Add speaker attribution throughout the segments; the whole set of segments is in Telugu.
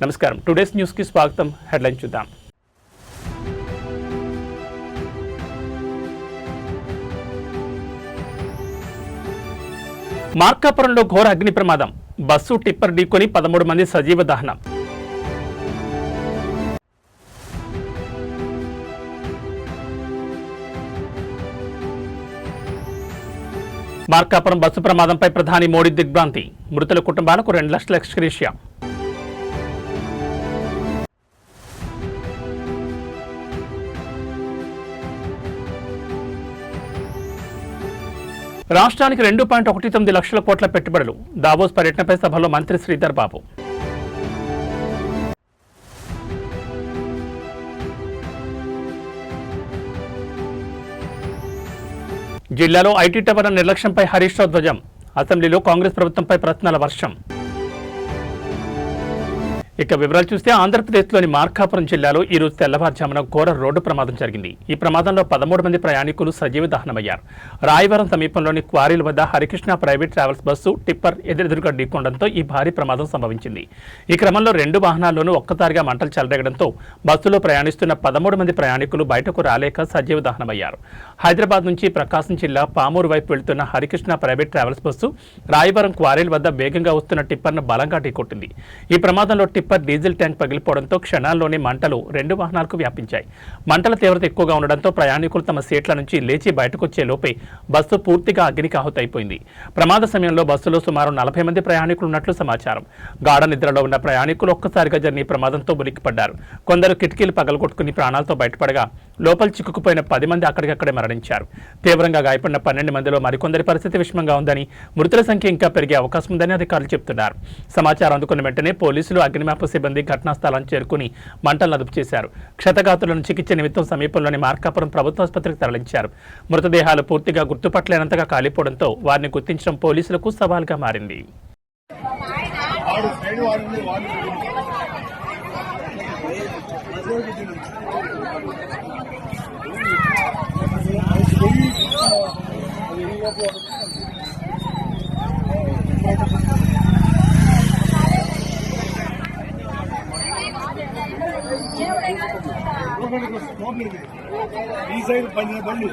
Speaker 1: నమస్కారం. టుడేస్ న్యూస్ కి స్వాగతం. హెడ్లైన్ చూద్దాం. మార్కాపురంలో ఘోర అగ్ని ప్రమాదం. బస్సు టిప్పర్ ఢీకొని 13 మంది సజీవ దహనం. మార్కాపురం బస్సు ప్రమాదంపై ప్రధాని మోడీ దిగ్భ్రాంతి. మృతుల కుటుంబాలకు 2 లక్షల ఎక్స్గ్రేషియా. రాష్ట్రానికి 2.19 లక్షల కోట్ల పెట్టుబడులు. దావోస్ పర్యటనపై సభలో మంత్రి శ్రీధర్ బాబు. జిల్లాలో ఐటీ టవర్ల నిర్లక్ష్యంపై హరీష్ రావు ధ్వజం. అసెంబ్లీలో కాంగ్రెస్ ప్రభుత్వంపై ప్రశ్నల వర్షం. ఇక వివరాలు చూస్తే ఆంధ్రప్రదేశ్లోని మార్కాపురం జిల్లాలో ఈరోజు తెల్లవారుజామున ఘోర రోడ్డు ప్రమాదం జరిగింది. ఈ ప్రమాదంలో 13 మంది ప్రయాణికులు సజీవ దహనమయ్యారు. రాయవరం సమీపంలోని క్వారీల వద్ద Harikrishna private travels bus tipper ఎదురెదురుగా ఢీకొనడంతో ఈ భారీ ప్రమాదం సంభవించింది. ఈ క్రమంలో 2 వాహనాల్లోనూ ఒక్కసారిగా మంటలు చెలరేగడంతో బస్సులో ప్రయాణిస్తున్న 13 మంది ప్రయాణికులు బయటకు రాలేక సజీవ దహనమయ్యారు. హైదరాబాద్ నుంచి ప్రకాశం జిల్లా పామూరు వైపు వెళ్తున్న Harikrishna private travels bus Rayavaram క్వారీల వద్ద వేగంగా వస్తున్న టిప్పర్ను బలంగా ఢీకొట్టింది. ఈ ప్రమాదంలో టిప్పర్ డీజిల్ ట్యాంక్ పగిలిపోవడంతో క్షణాల్లోనే మంటలు 2 వాహనాలకు వ్యాపించాయి. మంటల తీవ్రత ఎక్కువగా ఉండడంతో ప్రయాణికులు తమ సీట్ల నుంచి లేచి బయటకొచ్చే లోపే బస్సు పూర్తిగా అగ్నికి ఆహుతైపోయింది. ప్రమాద సమయంలో బస్సులో సుమారు 40 మంది ప్రయాణికులు ఉన్నట్లు సమాచారం. గాఢ నిద్రలో ఉన్న ప్రయాణికులు ఒక్కసారిగా జరిగిన ప్రమాదంతో ఉలిక్కిపడ్డారు. కొందరు కిటికీలు పగలగొట్టుకుని ప్రాణాలతో బయటపడగా లోపల చిక్కుకుపోయిన 10 మంది అక్కడికక్కడే మరణించారు. తీవ్రంగా గాయపడిన 12 మందిలో మరికొందరి పరిస్థితి విషమంగా ఉందని, మృతుల సంఖ్య ఇంకా పెరిగే అవకాశం ఉందని అధికారులు చెబుతున్నారు. సమాచారం అందుకున్న వెంటనే పోలీసులు, అగ్నిమాపక సిబ్బంది ఘటనా స్థలాన్ని చేరుకుని మంటలను అదుపు చేశారు. క్షతగాతులను చికిత్స నిమిత్తం సమీపంలోని మార్కాపురం ప్రభుత్వ ఆసుపత్రికి తరలించారు. మృతదేహాలు పూర్తిగా గుర్తుపట్టలేనంతగా కాలిపోవడంతో వారిని గుర్తించడం పోలీసులకు సవాల్గా మారింది.
Speaker 2: ఈ సైడ్ బండి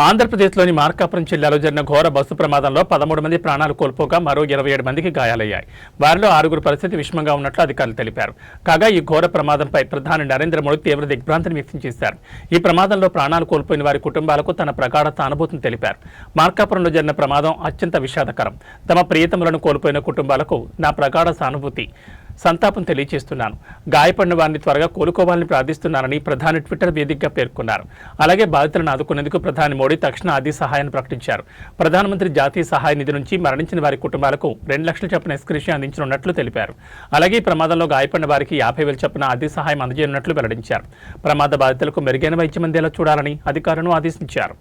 Speaker 1: ఆంధ్రప్రదేశ్లోని మార్కాపురం జిల్లాలో జరిగిన ఘోర బస్సు ప్రమాదంలో 13 మంది ప్రాణాలు కోల్పోగా మరో 27 మందికి గాయాలయ్యాయి. వారిలో 6 పరిస్థితి విషమంగా ఉన్నట్లు అధికారులు తెలిపారు. కాగా ఈ ఘోర ప్రమాదంపై ప్రధాని నరేంద్ర మోడీ తీవ్ర దిగ్భ్రాంతిని వ్యక్తం చేశారు. ఈ ప్రమాదంలో ప్రాణాలు కోల్పోయిన వారి కుటుంబాలకు తన ప్రగాఢ సానుభూతిని తెలిపారు. మార్కాపురంలో జరిగిన ప్రమాదం అత్యంత విషాదకరం. తమ ప్రియతములను కోల్పోయిన కుటుంబాలకు నా ప్రగాఢ సానుభూతి, సంతాపం తెలియజేస్తున్నాను. గాయపడిన వారిని త్వరగా కోలుకోవాలని ప్రార్థిస్తున్నానని ప్రధాని ట్విట్టర్ వేదికగా పేర్కొన్నారు. అలాగే బాధితులను ఆదుకునేందుకు ప్రధాని మోడీ తక్షణ ఆర్థిక సహాయాన్ని ప్రకటించారు. ప్రధానమంత్రి జాతీయ సహాయ నిధి నుంచి మరణించిన వారి కుటుంబాలకు 2 లక్షల చొప్పున ఎక్స్గ్రేషియా అందించనున్నట్లు తెలిపారు. అలాగే ఈ ప్రమాదంలో గాయపడిన వారికి 50,000 చొప్పున ఆర్థిక సహాయం అందజేయనున్నట్లు వెల్లడించారు. ప్రమాద బాధితులకు మెరుగైన వైద్యం అందేలా చూడాలని అధికారులను ఆదేశించారు.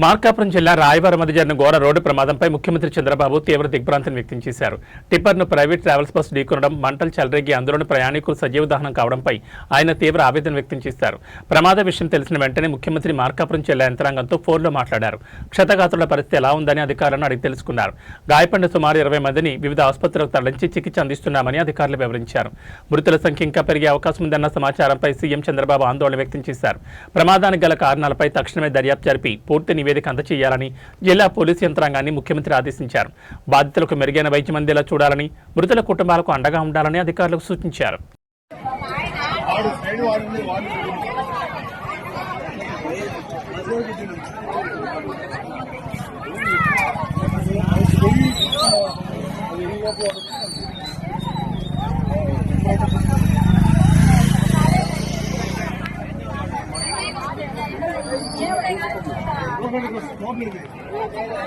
Speaker 1: మార్కాపురం జిల్లా రాయవరం మధ్య జరిగిన ఘోర రోడ్డు ప్రమాదంపై ముఖ్యమంత్రి చంద్రబాబు తీవ్ర దిగ్భ్రాంతిని వ్యక్తం చేశారు. టిప్పర్ను ప్రైవేట్ ట్రావెల్స్ బస్సు ఢీకొనడం, మంటలు చెలరేగి అందులోని ప్రయాణికులు సజీవ దహనం కావడంపై ఆయన తీవ్ర ఆవేదన వ్యక్తం చేశారు. ప్రమాద విషయం తెలిసిన వెంటనే ముఖ్యమంత్రి మార్కాపురం జిల్లా యంత్రాంగంతో ఫోన్లో మాట్లాడారు. క్షతగాత్రుల పరిస్థితి ఎలా ఉందని అధికారులను అడిగి తెలుసుకున్నారు. గాయపడిన సుమారు 20 మందిని వివిధ ఆసుపత్రులకు తరలించి చికిత్స అందిస్తున్నామని అధికారులు వివరించారు. మృతుల సంఖ్య ఇంకా పెరిగే అవకాశం ఉందన్న సమాచారంపై సీఎం చంద్రబాబు ఆందోళన వ్యక్తం చేశారు. ప్రమాదానికి గల కారణాలపై తక్షణమే దర్యాప్తు జరిపి పూర్తి నివేదిక అందజేయాలని జిల్లా పోలీసు యంత్రాంగాన్ని ముఖ్యమంత్రి ఆదేశించారు. బాధితులకు మెరుగైన వైద్యం అందేలా చూడాలని, మృతుల కుటుంబాలకు అండగా ఉండాలని అధికారులకు సూచించారు.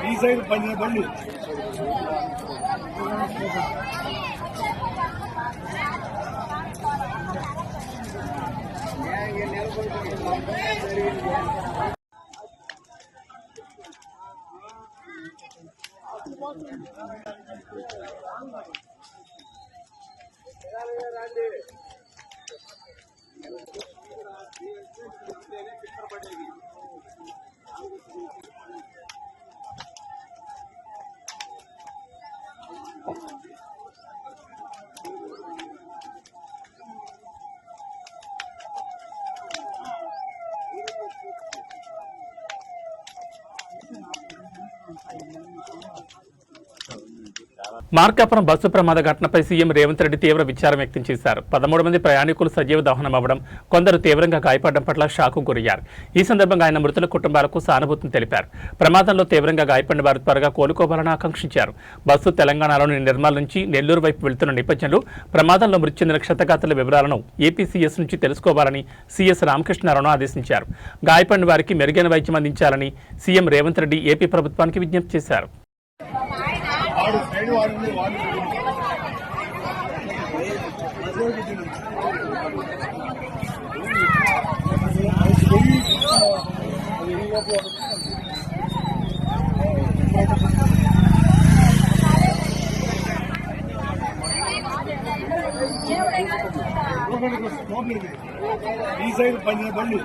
Speaker 2: ఈ సైడ్ పడిన బండి
Speaker 1: మార్కాపురం బస్సు ప్రమాద ఘటనపై సీఎం రేవంత్ రెడ్డి తీవ్ర విచారం వ్యక్తం చేశారు. 13 మంది ప్రయాణికులు సజీవ దహనం అవ్వడం, కొందరు తీవ్రంగా గాయపడడం పట్ల షాకు గురయ్యారు. ఈ సందర్భంగా ఆయన మృతుల కుటుంబాలకు సానుభూతిని తెలిపారు. ప్రమాదంలో తీవ్రంగా గాయపడిన వారు త్వరగా కోలుకోవాలని ఆకాంక్షించారు. బస్సు తెలంగాణలోని నిర్మల్ నుంచి నెల్లూరు వైపు వెళ్తున్న నేపథ్యంలో ప్రమాదంలో మృతి చెందిన క్షతగాత్రుల వివరాలను ఏపీసీఎస్ నుంచి తెలుసుకోవాలని సీఎస్ రామకృష్ణారావును ఆదేశించారు. గాయపడిన వారికి మెరుగైన వైద్యం అందించాలని సీఎం రేవంత్ రెడ్డి ఏపీ ప్రభుత్వానికి విజ్ఞప్తి చేశారు.
Speaker 2: ఈ సైడ్ పడిన బండి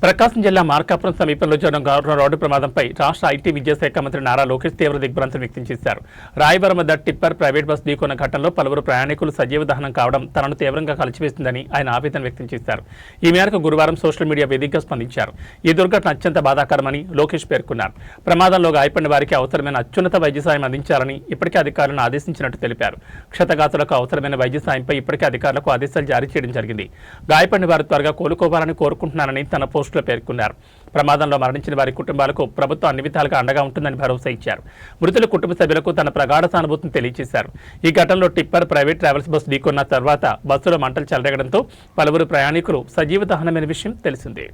Speaker 1: ప్రకాశం జిల్లా మార్కాపురం సమీపంలో జరిగిన రోడ్డు ప్రమాదంపై రాష్ట్ర ఐటీ విద్యాశాఖ మంత్రి నారా లోకేష్ తీవ్ర దిగ్భ్రాంతిని వ్యక్తం చేశారు. రాయవరం వద్ద టిప్పర్ ప్రైవేట్ బస్ ఢీకొన్న ఘటనలో పలువురు ప్రయాణికులు సజీవ దహనం కావడం తనను తీవ్రంగా కలిచివేస్తుందని ఆయన ఆవేదన వ్యక్తం చేశారు. ఈ మేరకు గురువారం సోషల్ మీడియా వేదికగా స్పందించారు. ఈ దుర్ఘటన అత్యంత బాధాకరమని లోకేష్ పేర్కొన్నారు. ప్రమాదంలో గాయపడిన వారికి అవసరమైన అత్యున్నత వైద్య సాయం అందించాలని ఇప్పటికే అధికారులను ఆదేశించినట్టు తెలిపారు. క్షతగాత్రులకు అవసరమైన వైద్య సాయంపై ఇప్పటికే అధికారులకు ఆదేశాలు జారీ చేయడం జరిగింది. గాయపడిన వారు త్వరగా కోలుకోవాలని కోరుకుంటున్నానని తన పోస్టులో పేర్కొన్నారు. ప్రమాదంలో మరణించిన వారి కుటుంబాలకు ప్రభుత్వం అన్ని విధాలుగా అండగా ఉంటుందని భరోసా ఇచ్చారు. మృతుల కుటుంబ సభ్యులకు తన ప్రగాఢ సానుభూతిని తెలియజేశారు. ఈ ఘటనలో టిప్పర్ ప్రైవేట్ ట్రావెల్స్ బస్సు ఢీకొన్న తర్వాత బస్సులో మంటలు చెలరేగడంతో పలువురు ప్రయాణికులు సజీవ దహనమైన విషయం తెలిసిందే.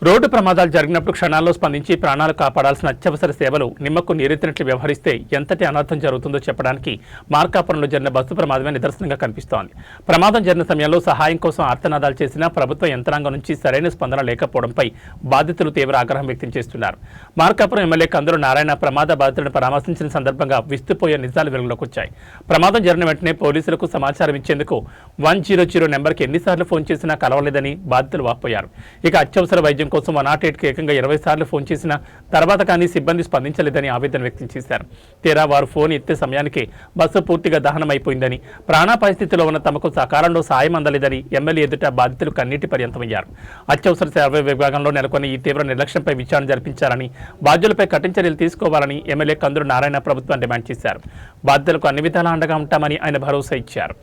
Speaker 1: రోడ్డు ప్రమాదాలు జరిగినప్పుడు క్షణాల్లో స్పందించి ప్రాణాలు కాపాడాల్సిన అత్యవసర సేవలు నిమ్మకు నీరెత్తినట్లు వ్యవహరిస్తే ఎంతటి అనర్థం జరుగుతుందో చెప్పడానికి మార్కాపురంలో జరిగిన బస్సు ప్రమాదమే నిదర్శనంగా కనిపిస్తోంది. ప్రమాదం జరిగిన సమయంలో సహాయం కోసం ఆర్తనాదాలు చేసినా ప్రభుత్వ యంత్రాంగం నుంచి సరైన స్పందన లేకపోవడంపై బాధితులు తీవ్ర ఆగ్రహం వ్యక్తం చేస్తున్నారు. మార్కాపురం ఎమ్మెల్యే కందులు నారాయణ ప్రమాద బాధితులను పరామర్శించిన సందర్భంగా విస్తుపోయే నిజాలు వెలుగులోకి వచ్చాయి. ప్రమాదం జరిగిన వెంటనే పోలీసులకు సమాచారం ఇచ్చేందుకు 100 నెంబర్కి ఎన్నిసార్లు ఫోన్ చేసినా కలవలేదని బాధితులు వాపోయారు. ఇక అత్యవసర అత్యవసర వైద్యం కోసం 108కి ఏకంగా 20 సార్లు ఫోన్ చేసిన తర్వాత కానీ సిబ్బంది స్పందించలేదని ఆవేదన వ్యక్తం చేశారు. తీరా వారు ఫోన్ ఎత్తే సమయానికి బస్సు పూర్తిగా దహనమైపోయిందని, ప్రాణాపాయ స్థితిలో ఉన్న తమకు సకాలంలో సాయం అందలేదని ఎమ్మెల్యే ఎదుట బాధితులు కన్నీటి పర్యంతమయ్యారు. అత్యవసర సేవ విభాగంలో నెలకొన్న ఈ తీవ్ర నిర్లక్ష్యంపై విచారణ జరిపించాలని, బాధ్యులపై కఠిన చర్యలు తీసుకోవాలని ఎమ్మెల్యే కందులు నారాయణ ప్రభుత్వం డిమాండ్ చేశారు. బాధితులకు అన్ని విధాలా అండగా ఉంటామని ఆయన భరోసా ఇచ్చారు.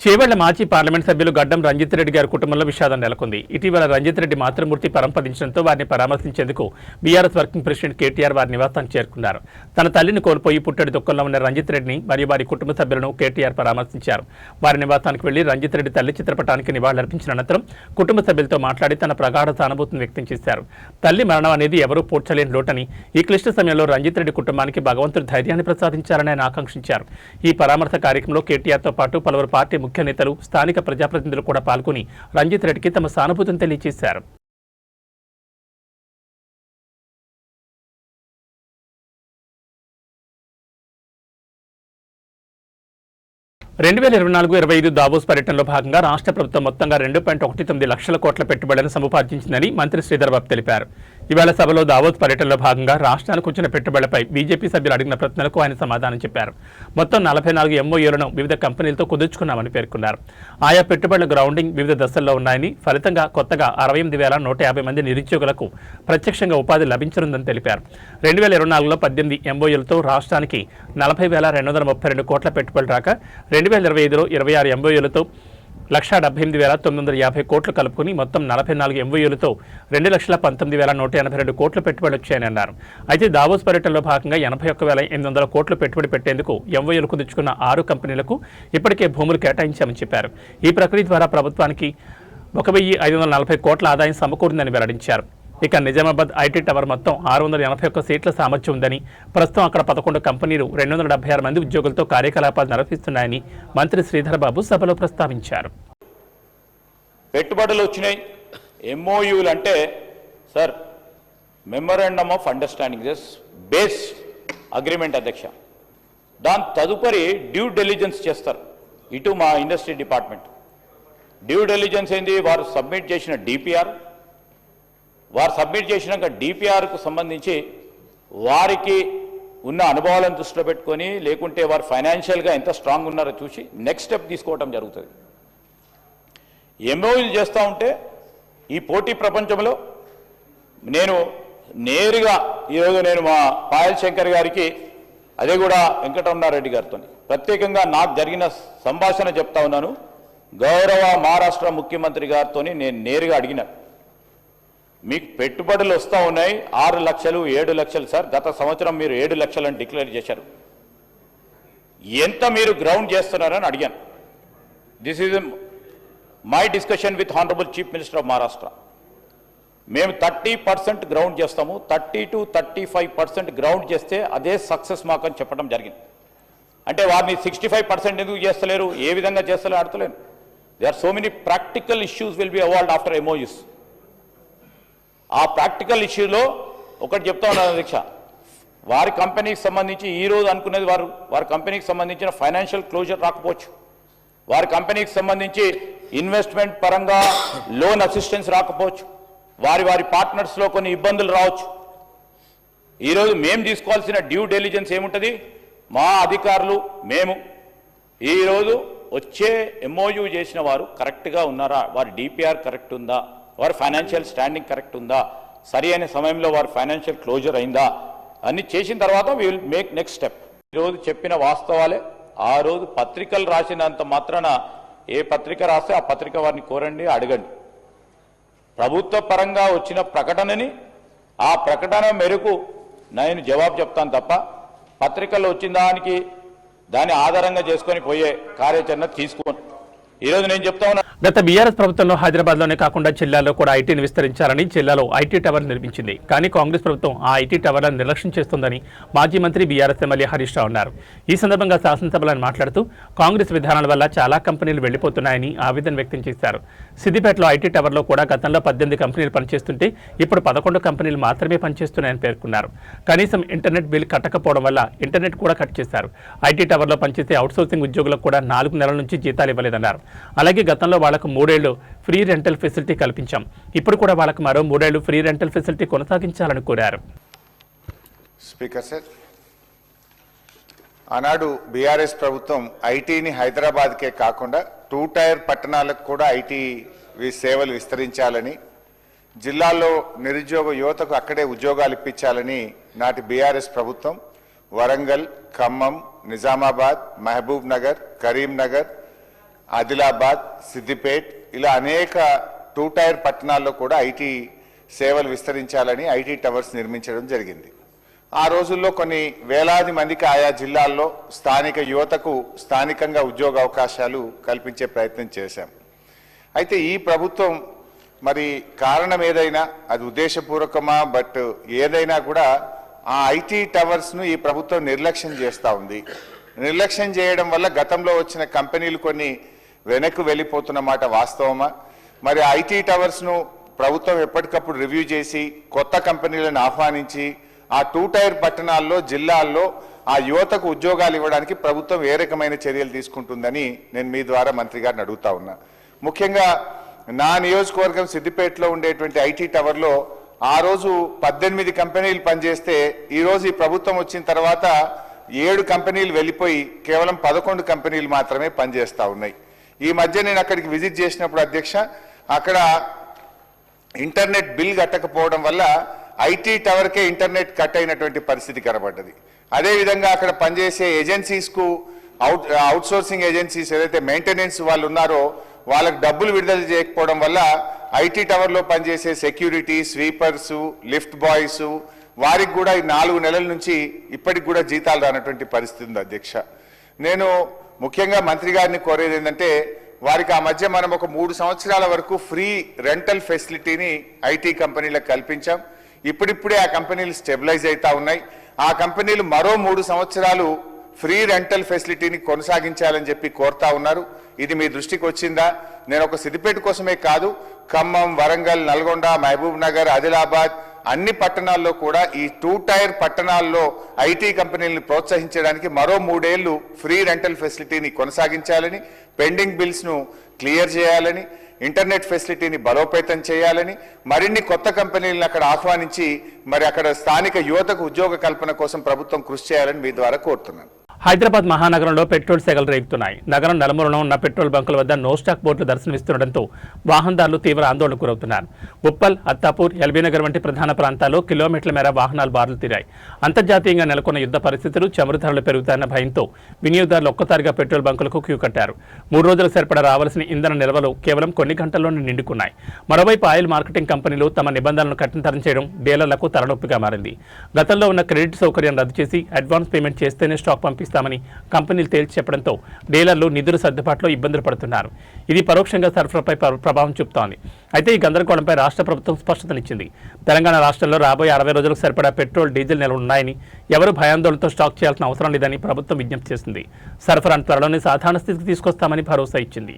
Speaker 1: చేవెళ్ల మాజీ పార్లమెంట్ సభ్యులు గడ్డం రంజిత్ రెడ్డి గారి కుటుంబంలో విషాదం నెలకొంది. ఇటీవల రంజిత్ రెడ్డి మాతృమూర్తి పరంపదించడంతో వారిని పరామర్శించేందుకు బీఆర్ఎస్ వర్కింగ్ ప్రెసిడెంట్ కేటీఆర్ వారి నివాసానికి చేరుకున్నారు. తన తల్లిని కోల్పోయి పుట్టడి దుఃఖంలో ఉన్న రంజిత్ రెడ్డిని మరియు వారి కుటుంబ సభ్యులను కేటీఆర్ పరామర్శించారు. వారి నివాసానికి వెళ్లి రంజిత్ రెడ్డి తల్లి చిత్రపటానికి నివాళులర్పించిన అనంతరం కుటుంబ సభ్యులతో మాట్లాడి తన ప్రగాఢ సానుభూతిని వ్యక్తం చేశారు. తల్లి మరణం అనేది ఎవరూ పూడ్చలేని లోటని, ఈ క్లిష్ట సమయంలో రంజిత్ రెడ్డి కుటుంబానికి భగవంతుడు ధైర్యాన్ని ప్రసాదించారని ఆయన ఆకాంక్షించారు. ఈ పరామర్శ కార్యక్రమంలో కేటీఆర్తో పాటు పలువురు పార్టీ ముఖ్య నేతలు, స్థానిక ప్రజాప్రతినిధులు కూడా పాల్గొని రంజిత్ రెడ్డికి తమ సానుభూతిని తెలియజేశారు. 2024-25 దావోస్ పర్యటనలో భాగంగా రాష్ట్ర ప్రభుత్వం మొత్తంగా 2.19 లక్షల కోట్ల పెట్టుబడులను సముపార్జించిందని మంత్రి శ్రీధర్ బాబు తెలిపారు. ఇవాళ సభలో దావోస్ పర్యటనలో భాగంగా రాష్ట్రానికి వచ్చిన పెట్టుబడులపై బీజేపీ సభ్యులు అడిగిన ప్రశ్నలకు ఆయన సమాధానం చెప్పారు. మొత్తం 44 ఎంఓయూలను వివిధ కంపెనీలతో కుదుర్చుకున్నామని పేర్కొన్నారు. ఆయా పెట్టుబడుల గ్రౌండింగ్ వివిధ దశల్లో ఉన్నాయని, ఫలితంగా కొత్తగా 68,150 మంది నిరుద్యోగులకు ప్రత్యక్షంగా ఉపాధి లభించనుందని తెలిపారు. 2024లో 18 ఎంఓయూలతో రాష్ట్రానికి 40,232 కోట్ల పెట్టుబడులు రాక 2025లో 26 ఎంఓయూలతో 1,78,950 కోట్లు కలుపుకుని మొత్తం 44 ఎంఓయూలతో 2,19,182 కోట్ల పెట్టుబడులు వచ్చాయని అన్నారు. అయితే దావోస్ పర్యటనలో భాగంగా 81,800 కోట్లు పెట్టుబడి పెట్టేందుకు ఎంఓయూలు కుదుర్చుకున్న 6 కంపెనీలకు ఇప్పటికే భూములు కేటాయించామని చెప్పారు. ఈ ప్రక్రియ ద్వారా ప్రభుత్వానికి 1,540 కోట్ల ఆదాయం సమకూరిందని వెల్లడించారు. ఇక నిజామాబాద్ ఐటీ టవర్ మొత్తం 681 సీట్ల సామర్థ్యం ఉందని, ప్రస్తుతం అక్కడ 11 కంపెనీలు 276 మంది ఉద్యోగులతో కార్యకలాపాలు నిర్వహిస్తున్నాయని మంత్రి శ్రీధర్ బాబు సభలో ప్రస్తావించారు.
Speaker 3: పెట్టుబడులు వచ్చినాయి, ఎంఓయూలు అంటే sir memorandum of understanding, this base agreement అధ్యక్ష. దాని తదుపరి డ్యూ డెలిజెన్స్ చేస్తారు ఇటు మా ఇండస్ట్రీ డిపార్ట్మెంట్. డ్యూ డెలిజెన్స్ ఏంది, వారు సబ్మిట్ చేసిన డిపిఆర్, వారు సబ్మిట్ చేసినాక డిపిఆర్కు సంబంధించి వారికి ఉన్న అనుభవాలను దృష్టిలో పెట్టుకొని, లేకుంటే వారు ఫైనాన్షియల్గా ఎంత స్ట్రాంగ్ ఉన్నారో చూసి నెక్స్ట్ స్టెప్ తీసుకోవడం జరుగుతుంది. ఎంఓయూలు చేస్తూ ఉంటే ఈ పోటీ ప్రపంచంలో నేను నేరుగా ఈరోజు మా పాయల్ శంకర్ గారికి, అదే కూడా వెంకటరమణారెడ్డి గారితో ప్రత్యేకంగా నాకు జరిగిన సంభాషణ చెప్తా ఉన్నాను. గౌరవ మహారాష్ట్ర ముఖ్యమంత్రి గారితో నేను నేరుగా అడిగిన, మీకు పెట్టుబడులు వస్తూ ఉన్నాయి 6 లక్షలు 7 లక్షలు సార్, గత సంవత్సరం మీరు 7 లక్షలని డిక్లేర్ చేశారు, ఎంత మీరు గ్రౌండ్ చేస్తున్నారని అడిగాను. This is my discussion with honourable chief minister of Maharashtra. మేము 30% గ్రౌండ్ చేస్తాము, 30 to 35% గ్రౌండ్ చేస్తే అదే సక్సెస్ మాకు అని చెప్పడం జరిగింది. అంటే వారిని 65% ఎందుకు చేస్తలేరు, ఏ విధంగా చేస్తలేరు అడతలేను. They are so many practical issues will be involved after MoUs. ఆ ప్రాక్టికల్ ఇష్యూలో ఒకటి చెప్తా ఉన్నాను అధ్యక్ష, వారి కంపెనీకి సంబంధించి ఈరోజు అనుకునేది వారి కంపెనీకి సంబంధించిన ఫైనాన్షియల్ క్లోజర్ రాకపోవచ్చు, వారి కంపెనీకి సంబంధించి ఇన్వెస్ట్మెంట్ పరంగా లోన్ అసిస్టెన్స్ రాకపోవచ్చు, వారి పార్ట్నర్స్లో కొన్ని ఇబ్బందులు రావచ్చు. ఈరోజు మేము తీసుకోవాల్సిన డ్యూ డెలిజెన్స్ ఏముంటుంది, మా అధికారులు మేము ఈరోజు వచ్చే ఎంఓయూ చేసిన వారు కరెక్ట్గా ఉన్నారా, వారి డిపిఆర్ కరెక్ట్ ఉందా, వారి ఫైనాన్షియల్ స్టాండింగ్ కరెక్ట్ ఉందా, సరి అయిన సమయంలో వారి ఫైనాన్షియల్ క్లోజర్ అయిందా, అన్ని చేసిన తర్వాత we will make next step. ఈరోజు చెప్పిన వాస్తవాలే. ఆ రోజు పత్రికలు రాసినంత మాత్రాన ఏ పత్రిక రాస్తే ఆ పత్రిక వారిని కోరండి, అడగండి. ప్రభుత్వ పరంగా వచ్చిన ప్రకటనని ఆ ప్రకటన మేరకు నేను జవాబు చెప్తాను తప్ప పత్రికల్లో వచ్చిన దానికి దాన్ని ఆధారంగా చేసుకొని పోయే కార్యాచరణ తీసుకోను. ఈరోజు నేను చెప్తా ఉన్నా,
Speaker 1: గత బీఆర్ఎస్ ప్రభుత్వంలో హైదరాబాద్లోనే కాకుండా జిల్లాలో కూడా ఐటీని విస్తరించాలని జిల్లాలో ఐటీ టవర్ నిర్మించింది. కానీ కాంగ్రెస్ ప్రభుత్వం ఆ ఐటీ టవర్లను నిర్లక్ష్యం చేస్తుందని మాజీ మంత్రి బీఆర్ఎస్ ఎమ్మెల్యే హరీష్ రావు అన్నారు. ఈ సందర్భంగా శాసనసభలో మాట్లాడుతూ కాంగ్రెస్ విధానాల వల్ల చాలా కంపెనీలు వెళ్లిపోతున్నాయని ఆవేదన వ్యక్తం చేశారు. సిద్దిపేటలో ఐటీ టవర్లో కూడా గతంలో 18 కంపెనీలు పనిచేస్తుంటే ఇప్పుడు 11 కంపెనీలు మాత్రమే పనిచేస్తున్నాయని పేర్కొన్నారు. కనీసం ఇంటర్నెట్ బిల్ కట్టకపోవడం వల్ల ఇంటర్నెట్ కూడా కట్ చేశారు. ఐటీ టవర్లో పనిచేసే అవుట్సోర్సింగ్ ఉద్యోగులకు కూడా 4 నెలల నుంచి జీతాలు ఇవ్వలేదన్నారు. అలాగే గతంలో వాళ్లకు 3 ఏళ్లు ఫ్రీ రెంటల్ ఫెసిలిటీ కల్పించాం. ఇప్పుడు కూడా వాళ్ళకు మరో 3 ఏళ్లు ఫ్రీ రెంటల్ ఫెసిలిటీ కొనసాగించాలని కోరారు.
Speaker 4: స్పీకర్ సార్, ఆనాడు బీఆర్ఎస్ ప్రభుత్వం ఐటీని హైదరాబాద్కే కాకుండా 2 టైర్ పట్టణాలకు కూడా ఐటీ సేవలు విస్తరించాలని, జిల్లాల్లో నిరుద్యోగ యువతకు అక్కడే ఉద్యోగాలు ఇప్పించాలని నాటి బీఆర్ఎస్ ప్రభుత్వం వరంగల్, ఖమ్మం, నిజామాబాద్, మహబూబ్ నగర్, కరీంనగర్, ఆదిలాబాద్, సిద్దిపేట్ ఇలా అనేక 2 టైర్ పట్టణాల్లో కూడా ఐటీ సేవలు విస్తరించాలని ఐటీ టవర్స్ నిర్మించడం జరిగింది. ఆ రోజుల్లో కొన్ని వేలాది మందికి ఆయా జిల్లాల్లో స్థానిక యువతకు స్థానికంగా ఉద్యోగ అవకాశాలు కల్పించే ప్రయత్నం చేశాం. అయితే ఈ ప్రభుత్వం మరి కారణం ఏదైనా అది ఉద్దేశపూర్వకమా బట్ ఏదైనా కూడా ఆ ఐటీ టవర్స్ను ఈ ప్రభుత్వం నిర్లక్ష్యం చేస్తూ ఉంది. నిర్లక్ష్యం చేయడం వల్ల గతంలో వచ్చిన కంపెనీలు కొన్ని వెనక్కు వెళ్ళిపోతున్న మాట వాస్తవమా? మరి ఐటీ టవర్స్ను ప్రభుత్వం ఎప్పటికప్పుడు రివ్యూ చేసి కొత్త కంపెనీలను ఆహ్వానించి ఆ 2 టైర్ పట్టణాల్లో జిల్లాల్లో ఆ యువతకు ఉద్యోగాలు ఇవ్వడానికి ప్రభుత్వం ఏ రకమైన చర్యలు తీసుకుంటుందని నేను మీ ద్వారా మంత్రి గారిని అడుగుతా ఉన్నా. ముఖ్యంగా నా నియోజకవర్గం సిద్దిపేటలో ఉండేటువంటి ఐటీ టవర్లో ఆ రోజు 18 కంపెనీలు పనిచేస్తే ఈరోజు ఈ ప్రభుత్వం వచ్చిన తర్వాత 7 కంపెనీలు వెళ్ళిపోయి కేవలం 11 కంపెనీలు మాత్రమే పనిచేస్తూ ఉన్నాయి. ఈ మధ్య నేను అక్కడికి విజిట్ చేసినప్పుడు అధ్యక్ష, అక్కడ ఇంటర్నెట్ బిల్ కట్టకపోవడం వల్ల ఐటీ టవర్కే ఇంటర్నెట్ కట్ అయినటువంటి పరిస్థితి కనబడ్డది. అదేవిధంగా అక్కడ పనిచేసే ఏజెన్సీస్కు అవుట్సోర్సింగ్ ఏజెన్సీస్ ఏదైతే మెయింటెనెన్స్ వాళ్ళు ఉన్నారో వాళ్ళకు డబ్బులు విడుదల చేయకపోవడం వల్ల ఐటీ టవర్లో పనిచేసే సెక్యూరిటీ, స్వీపర్సు, లిఫ్ట్ బాయ్స్ వారికి కూడా ఈ 4 నెలల నుంచి ఇప్పటికి కూడా జీతాలు రానటువంటి పరిస్థితి ఉంది అధ్యక్ష. నేను ముఖ్యంగా మంత్రి గారిని కోరేది ఏంటంటే వారికి ఆ మధ్య మనం ఒక 3 సంవత్సరాల వరకు ఫ్రీ రెంటల్ ఫెసిలిటీని ఐటీ కంపెనీలకు కల్పించాం. ఇప్పుడిప్పుడే ఆ కంపెనీలు స్టెబిలైజ్ అవుతా ఉన్నాయి. ఆ కంపెనీలు మరో 3 సంవత్సరాలు ఫ్రీ రెంటల్ ఫెసిలిటీని కొనసాగించాలని చెప్పి కోరుతా ఉన్నారు. ఇది మీ దృష్టికి వచ్చిందా? నేను ఒక సిద్దిపేట కోసమే కాదు, ఖమ్మం, వరంగల్, నల్గొండ, మహబూబ్ నగర్, ఆదిలాబాద్ అన్ని పట్టణాల్లో కూడా ఈ 2 టైర్ పట్టణాల్లో ఐటీ కంపెనీలను ప్రోత్సహించడానికి మరో 3 ఏళ్లు ఫ్రీ రెంటల్ ఫెసిలిటీని కొనసాగించాలని, పెండింగ్ బిల్స్ను క్లియర్ చేయాలని, ఇంటర్నెట్ ఫెసిలిటీని బలోపేతం చేయాలని, మరిన్ని కొత్త కంపెనీలను అక్కడ ఆహ్వానించి మరి అక్కడ స్థానిక యువతకు ఉద్యోగ కల్పన కోసం ప్రభుత్వం కృషి చేయాలని మీ ద్వారా కోరుతున్నాను.
Speaker 1: హైదరాబాద్ మహానగరంలో పెట్రోల్ సెగలు రేగుతున్నాయి. నగరం నలుమూలన ఉన్న పెట్రోల్ బంకుల వద్ద నో స్టాక్ బోర్డులు దర్శనమిస్తుండటంతో వాహనదారులు తీవ్ర ఆందోళనకు గురవుతున్నారు. ఉప్పల్, అత్తాపూర్, ఎల్బీనగర్ వంటి ప్రధాన ప్రాంతాల్లో కిలోమీటర్ల మేర వాహనాలు బారులు తీరాయి. అంతర్జాతీయంగా నెలకొన్న యుద్ధ పరిస్థితులు, చమురు ధరలు పెరుగుతాయన్న భయంతో వినియోగదారులు ఒక్కసారిగా పెట్రోల్ బంకులకు క్యూ కట్టారు. 3 రోజుల సరిపడా రావాల్సిన ఇంధన నిల్వలు కేవలం కొన్ని గంటల్లోనే నిండుకున్నాయి. మరోవైపు ఆయిల్ మార్కెటింగ్ కంపెనీలు తమ నిబంధనలను కఠినతరం చేయడం డీలర్లకు తలనొప్పిగా మారింది. గతంలో ఉన్న క్రెడిట్ సౌకర్యం రద్దు చేసి అడ్వాన్స్ పేమెంట్ చేస్తేనే స్టాక్ పంపిస్తామని కంపెనీలు తేల్చి చెప్పడంతో డీలర్లు నిధుల సర్దుబాటులో ఇబ్బందులు పడుతున్నారు. ఇది పరోక్షంగా సరఫరాపై ప్రభావం చూపుతోంది. అయితే ఈ గందరగోళంపై రాష్ట్ర ప్రభుత్వం స్పష్టతనిచ్చింది. తెలంగాణ రాష్ట్రంలో రాబోయే 60 రోజులకు సరిపడా పెట్రోల్, డీజిల్ నిల్వలు ఉన్నాయని, ఎవరు భయాందోళనతో స్టాక్ చేయాల్సిన అవసరం లేదని ప్రభుత్వం విజ్ఞప్తి చేసింది. సరఫరాను త్వరలోనే సాధారణ స్థితికి తీసుకొస్తామని భరోసా ఇచ్చింది.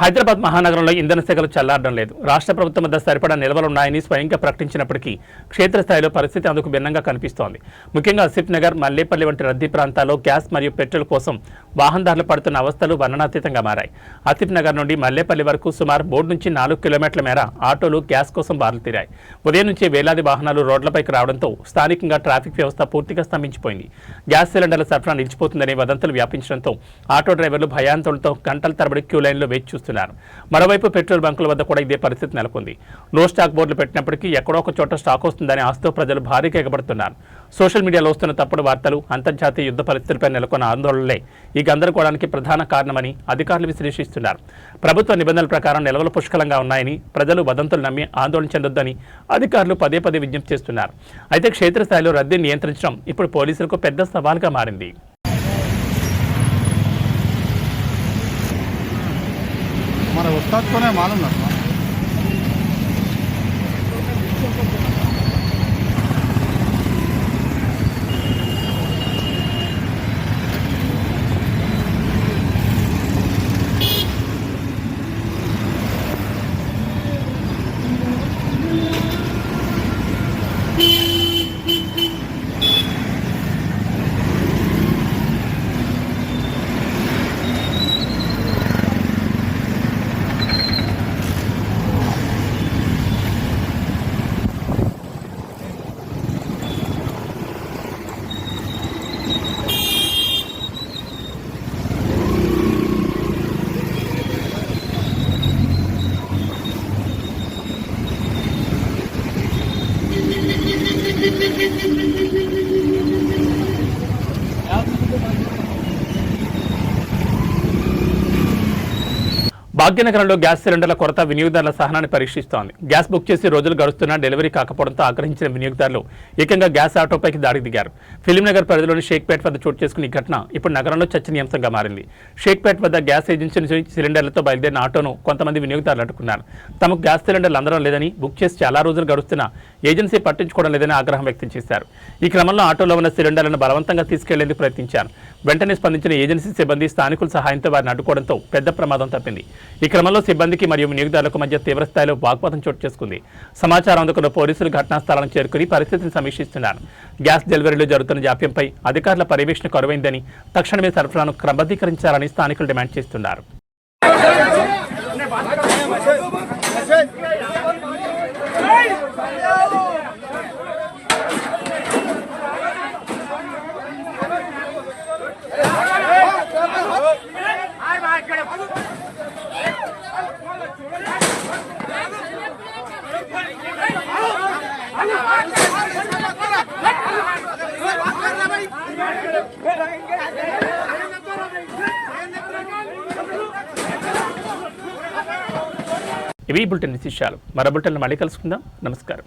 Speaker 1: హైదరాబాద్ మహానగరంలో ఇంధన సెగలు చల్లారడం లేదు. రాష్ట్ర ప్రభుత్వం వద్ద సరిపడా నిల్వలున్నాయని స్వయంగా ప్రకటించినప్పటికీ క్షేత్రస్థాయిలో పరిస్థితి అందుకు భిన్నంగా కనిపిస్తోంది. ముఖ్యంగా ఆసిఫ్ నగర్, మల్లేపల్లి వంటి రద్దీ ప్రాంతాల్లో గ్యాస్ మరియు పెట్రోల్ కోసం వాహనదారులు పడుతున్న అవస్థలు వర్ణనాతీతంగా మారాయి. ఆసిఫ్ నగర్ నుండి మల్లేపల్లి వరకు సుమారు 3 నుంచి 4 కిలోమీటర్ల మేర ఆటోలు గ్యాస్ కోసం బారులు తీరాయి. ఉదయం నుంచి వేలాది వాహనాలు రోడ్లపైకి రావడంతో స్థానికంగా ట్రాఫిక్ వ్యవస్థ పూర్తిగా స్తంభించిపోయింది. గ్యాస్ సిలిండర్ల సరఫరా నిలిచిపోతుందనే వదంతులు వ్యాపించడంతో ఆటో డ్రైవర్లు భయాందోళనతో గంటల తరబడి క్యూ లైన్లో వేచి చూస్తున్నారు. చేస్తున్నారు. మరోవైపు పెట్రోల్ బంకుల వద్ద కూడా ఇదే పరిస్థితి నెలకొంది. నో స్టాక్ బోర్డులు పెట్టినప్పటికీ ఎక్కడో ఒక చోట స్టాక్ వస్తుందని ఆశతో ప్రజలు భారీగా ఎగబడుతున్నారు. సోషల్ మీడియాలో వస్తున్న తప్పుడు వార్తలు, అంతర్జాతీయ యుద్ధ పరిస్థితులపై నెలకొన్న ఆందోళనలే ఈ గందరగోళానికి ప్రధాన కారణమని అధికారులు విశ్లేషిస్తున్నారు. ప్రభుత్వ నిబంధనల ప్రకారం నిల్వలు పుష్కలంగా ఉన్నాయని, ప్రజలు వదంతులు నమ్మి ఆందోళన చెందొద్దని అధికారులు పదే పదే విజ్ఞప్తి చేస్తున్నారు. అయితే క్షేత్రస్థాయిలో రద్దీని నియంత్రించడం ఇప్పుడు పోలీసులకు పెద్ద సవాల్గా మారింది.
Speaker 5: हमारा उस्ताद कौन है मालूम ना।
Speaker 1: భాగ్యనగరంలో గ్యాస్ సిలిండర్ల కొరత వినియోగదారుల సహనాన్ని పరీక్షిస్తోంది. గ్యాస్ బుక్ చేసి రోజులు గడుస్తున్నా డెలివరీ కాకపోవడంతో ఆగ్రహించిన వినియోగదారులు ఏకంగా గ్యాస్ ఆటోపైకి దాడికి దిగారు. ఫిలింనగర్ పరిధిలోని షేక్పేట్ వద్ద చోటు చేసుకున్న ఈ ఘటన ఇప్పుడు నగరంలో చర్చనీయాంశంగా మారింది. షేక్పేట్ వద్ద గ్యాస్ ఏజెన్సీ నుంచి సిలిండర్లతో బయలుదేరిన ఆటోను కొంతమంది వినియోగదారులు అడ్డుకున్నారు. తమకు గ్యాస్ సిలిండర్లు అందడం లేదని, బుక్ చేసి చాలా రోజులు గడుస్తున్నా ఏజెన్సీ పట్టించుకోవడం లేదని ఆగ్రహం వ్యక్తం చేశారు. ఈ క్రమంలో ఆటోలో ఉన్న సిలిండర్లను బలవంతంగా తీసుకెళ్లేందుకు ప్రయత్నించారు. వెంటనే స్పందించిన ఏజెన్సీ సిబ్బంది స్థానికుల సహాయంతో వారిని అడ్డుకోవడంతో పెద్ద ప్రమాదం తప్పింది. ఈ క్రమంలో సిబ్బందికి మరియు వినియోగదారులకు మధ్య తీవ్రస్థాయిలో వాగ్వాదం చోటు చేసుకుంది. సమాచారం అందుకున్న పోలీసులు ఘటనా స్థలానికి చేరుకుని పరిస్థితిని సమీక్షిస్తున్నారు. గ్యాస్ డెలివరీలో జరుగుతున్న జాప్యంపై అధికారుల పర్యవేక్షణ కరువైందని, తక్షణమే సరఫరాను క్రమబద్ధీకరించాలని స్థానికులు డిమాండ్ చేస్తున్నారు. ఇవి బులెటిన్ విశేషాలు. మరో బులెటిన్లో మళ్ళీ కలుసుకుందాం. నమస్కారం.